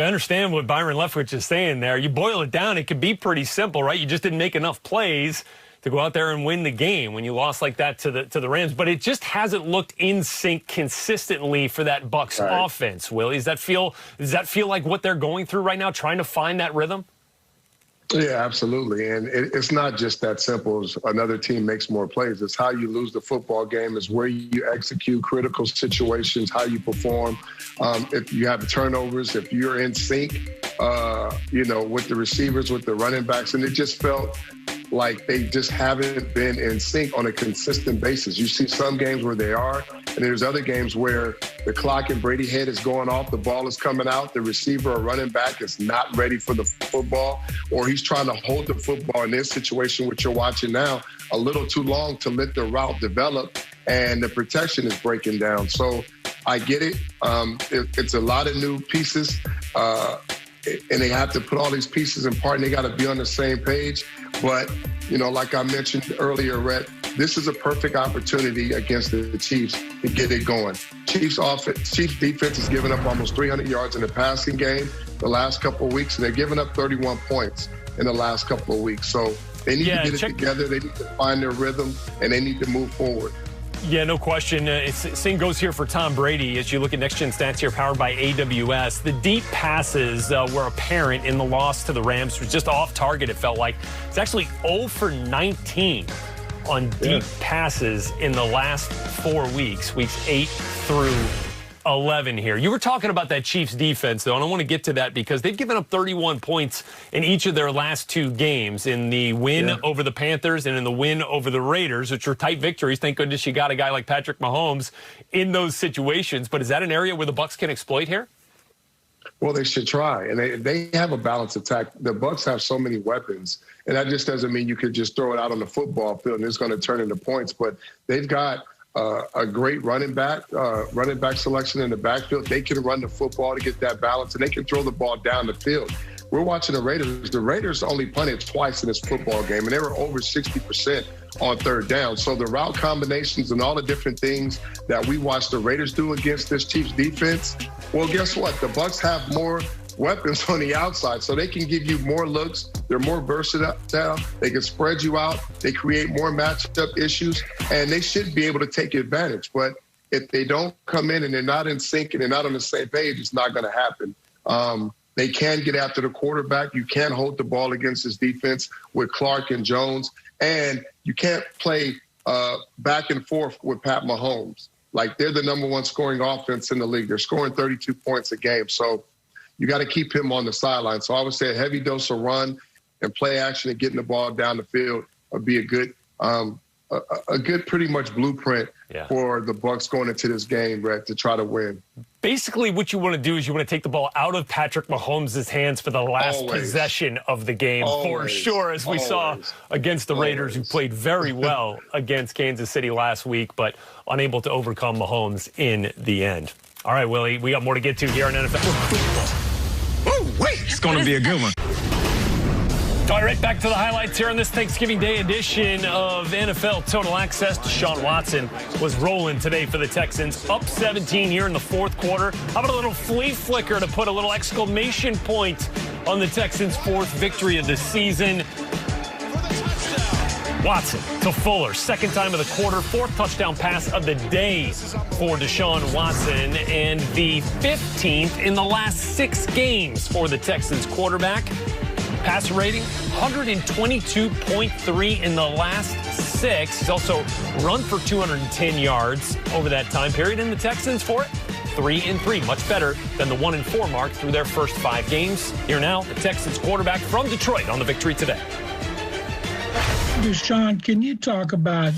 I understand what Byron Leftwich is saying there. You boil it down, it could be pretty simple, right? You just didn't make enough plays to go out there and win the game when you lost like that to the Rams. But it just hasn't looked in sync consistently for that Bucs offense, Willie. Does that feel like what they're going through right now, trying to find that rhythm? Yeah, absolutely. And it's not just that simple as another team makes more plays. It's how you lose the football game. It's where you execute critical situations, how you perform. If you have turnovers, if you're in sync, with the receivers, with the running backs. And it just felt like they just haven't been in sync on a consistent basis. You see some games where they are, and there's other games where the clock in Brady's head is going off, the ball is coming out, the receiver or running back is not ready for the football, or he's trying to hold the football in this situation, which you're watching now, a little too long to let the route develop, and the protection is breaking down. So I get it. It's a lot of new pieces, and they have to put all these pieces in part, and they got to be on the same page. But, like I mentioned earlier, Rhett, this is a perfect opportunity against the Chiefs to get it going. Chiefs defense has given up almost 300 yards in the passing game the last couple of weeks, and they're giving up 31 points in the last couple of weeks. So they need to get it together. They need to find their rhythm, and they need to move forward. Yeah, no question. Same goes here for Tom Brady. As you look at Next Gen Stats here, powered by AWS, the deep passes were apparent in the loss to the Rams. It was just off target, it felt like. It's actually 0 for 19 on deep passes in the last 4 weeks, weeks 8 through 11 here. You were talking about that Chiefs defense, though, and I want to get to that because they've given up 31 points in each of their last 2 games, in the win over the Panthers and in the win over the Raiders, which were tight victories. Thank goodness you got a guy like Patrick Mahomes in those situations. But is that an area where the Bucs can exploit here? Well, they should try, and they have a balanced attack. The Bucs have so many weapons, and that just doesn't mean you could just throw it out on the football field and it's going to turn into points. But they've got a great running back selection in the backfield. They can run the football to get that balance, and they can throw the ball down the field. We're watching the Raiders. The Raiders only punted twice in this football game, and they were over 60% on third down. So the route combinations and all the different things that we watched the Raiders do against this Chiefs defense, well, guess what? The Bucs have more weapons on the outside, so they can give you more looks. They're more versatile. They can spread you out. They create more matchup issues, and they should be able to take advantage. But if they don't come in and they're not in sync and they're not on the same page, it's not going to happen. They can get after the quarterback. You can't hold the ball against this defense with Clark and Jones, and you can't play back and forth with Pat Mahomes. Like, they're the number 1 scoring offense in the league. They're scoring 32 points a game. So you got to keep him on the sideline. So I would say a heavy dose of run and play action and getting the ball down the field would be a good pretty much blueprint for the Bucs going into this game, Brett, to try to win. Basically, what you want to do is you want to take the ball out of Patrick Mahomes' hands for the last possession of the game, for sure, as we saw against the Raiders, who played very well against Kansas City last week, but unable to overcome Mahomes in the end. All right, Willie, we got more to get to here on NFL Football. Oh, wait, it's going to be a good one. All right, back to the highlights here on this Thanksgiving Day edition of NFL Total Access. Deshaun Watson was rolling today for the Texans, up 17 here in the fourth quarter. How about a little flea flicker to put a little exclamation point on the Texans' 4th victory of the season? Watson to Fuller, 2nd time of the quarter, 4th touchdown pass of the day for Deshaun Watson, and the 15th in the last 6 games for the Texans quarterback. Passer rating, 122.3 in the last 6. He's also run for 210 yards over that time period, and the Texans for it, 3-3, much better than the 1-4 mark through their first 5 games. Here now, the Texans quarterback from Detroit on the victory today. Deshaun, can you talk about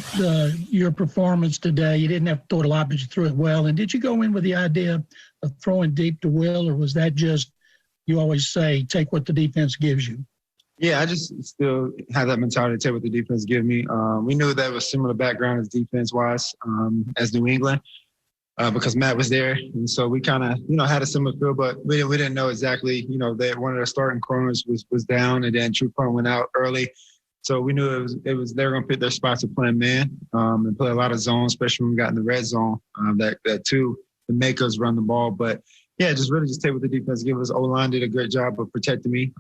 your performance today? You didn't have to throw it a lot, but you threw it well. And did you go in with the idea of throwing deep to Will, or was that just, you always say, take what the defense gives you? Yeah, I just still have that mentality to take what the defense gives me. We knew that was similar background as defense-wise as New England because Matt was there. And so we kind of, had a similar feel, but we didn't know exactly, that one of their starting corners was down, and then True Point went out early. So we knew it was they were going to pick their spots of playing man and play a lot of zone, especially when we got in the red zone, that too, to make us run the ball. But, Yeah, just really just take what the defense gave us. O-line did a great job of protecting me,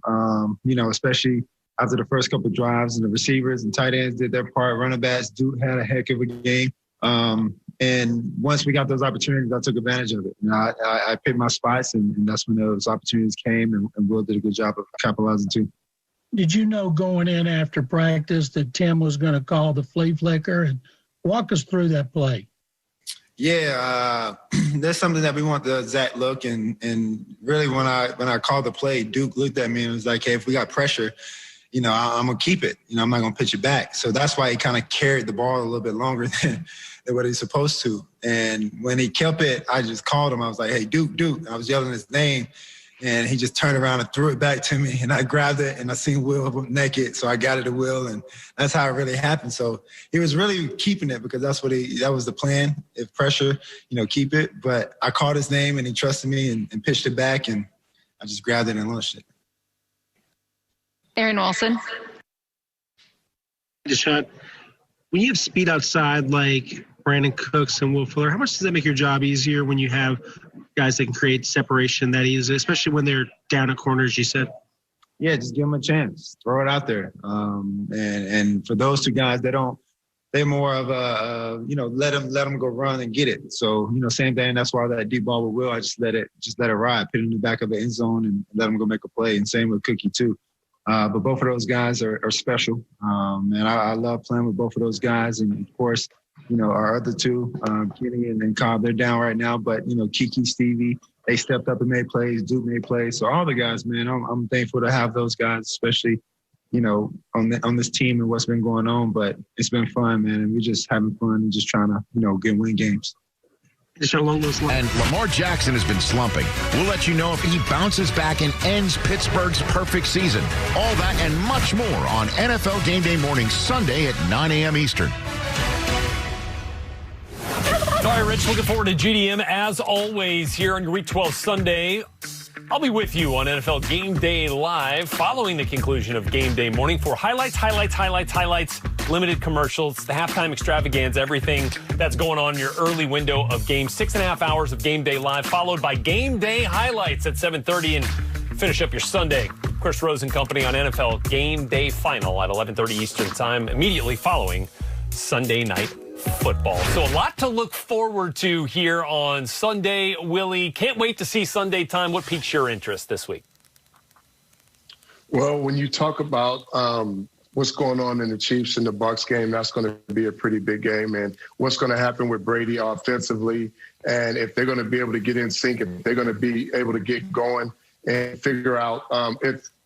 especially after the first couple of drives, and the receivers and tight ends did their part. Running backs had a heck of a game. And once we got those opportunities, I took advantage of it. I picked my spots, and that's when those opportunities came, and Will did a good job of capitalizing too. Did you know going in after practice that Tim was going to call the flea flicker? And walk us through that play. Yeah, that's something that we want the exact look. And really when I called the play, Duke looked at me and was like, hey, if we got pressure, I'm going to keep it. I'm not going to pitch it back. So that's why he kind of carried the ball a little bit longer than what he's supposed to. And when he kept it, I just called him. I was like, hey, Duke. I was yelling his name. And he just turned around and threw it back to me. And I grabbed it, and I seen Will naked. So I got it to Will, and that's how it really happened. So he was really keeping it because that was the plan. If pressure, keep it. But I called his name, and he trusted me and pitched it back, and I just grabbed it and launched it. Aaron Wilson. Deshaun, when you have speed outside like Brandon Cooks and Will Fuller, how much does that make your job easier when you have guys that can create separation that easily, especially when they're down at corners, you said? Yeah, just give them a chance. Throw it out there. And for those two guys, they're more of let them go run and get it. So, same thing. That's why that deep ball with Will, I just let it ride, put it in the back of the end zone and let them go make a play. And same with Cookie too. But both of those guys are special. And I love playing with both of those guys. And of course, our other two, Kenny and Cobb, they're down right now. But, Kiki, Stevie, they stepped up and made plays. Duke made plays. So all the guys, man, I'm thankful to have those guys, especially, on this team and what's been going on. But it's been fun, man. And we're just having fun and just trying to, win games. And Lamar Jackson has been slumping. We'll let you know if he bounces back and ends Pittsburgh's perfect season. All that and much more on NFL Game Day morning Sunday at 9 a.m. Eastern. All right, Rich, looking forward to GDM as always here on your Week 12 Sunday. I'll be with you on NFL Game Day Live following the conclusion of Game Day morning for highlights, limited commercials, the halftime extravaganza, everything that's going on in your early window of games. 6.5 hours of Game Day Live, followed by Game Day highlights at 7:30 and finish up your Sunday. Chris Rose and company on NFL Game Day Final at 11:30 Eastern Time, immediately following Sunday Night Football. So a lot to look forward to here on Sunday. Willie, can't wait to see Sunday time. What piques your interest this week? Well, when you talk about what's going on in the Chiefs and the Bucs game, that's going to be a pretty big game. And what's going to happen with Brady offensively, and if they're going to be able to get in sync, if they're going to be able to get going and figure out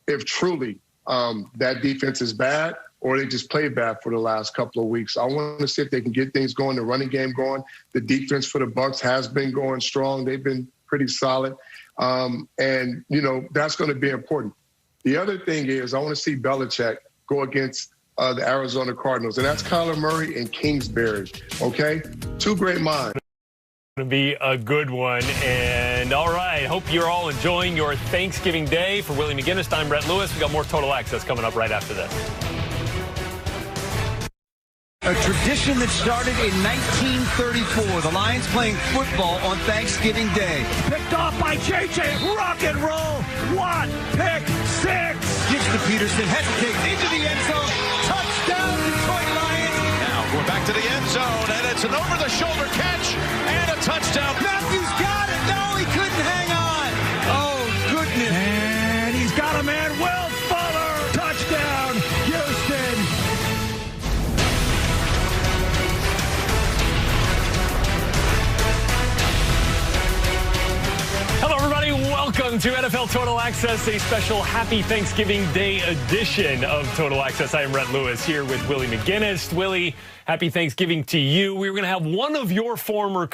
if truly that defense is bad, or they just played bad for the last couple of weeks. I want to see if they can get things going, the running game going. The defense for the Bucs has been going strong. They've been pretty solid. And, that's going to be important. The other thing is I want to see Belichick go against the Arizona Cardinals, and that's Kyler Murray and Kingsbury, okay? Two great minds. Going to be a good one. And all right, hope you're all enjoying your Thanksgiving Day. For Willie McGinest, I'm Brett Lewis. We got more Total Access coming up right after this. A tradition that started in 1934. The Lions playing football on Thanksgiving Day. Picked off by J.J. Rock and roll. One, pick, six. Gives to Peterson. Hesitates into the end zone. Touchdown, Detroit Lions. Now going back to the end zone, and it's an over-the-shoulder catch and a touchdown. Matthews got it. No, he couldn't hang on. Oh, goodness. And he's got a man. Will Fuller. Touchdown, Houston. Hello, everybody. Welcome to NFL Total Access, a special Happy Thanksgiving Day edition of Total Access. I am Brett Lewis here with Willie McGinest. Willie, happy Thanksgiving to you. We're going to have one of your former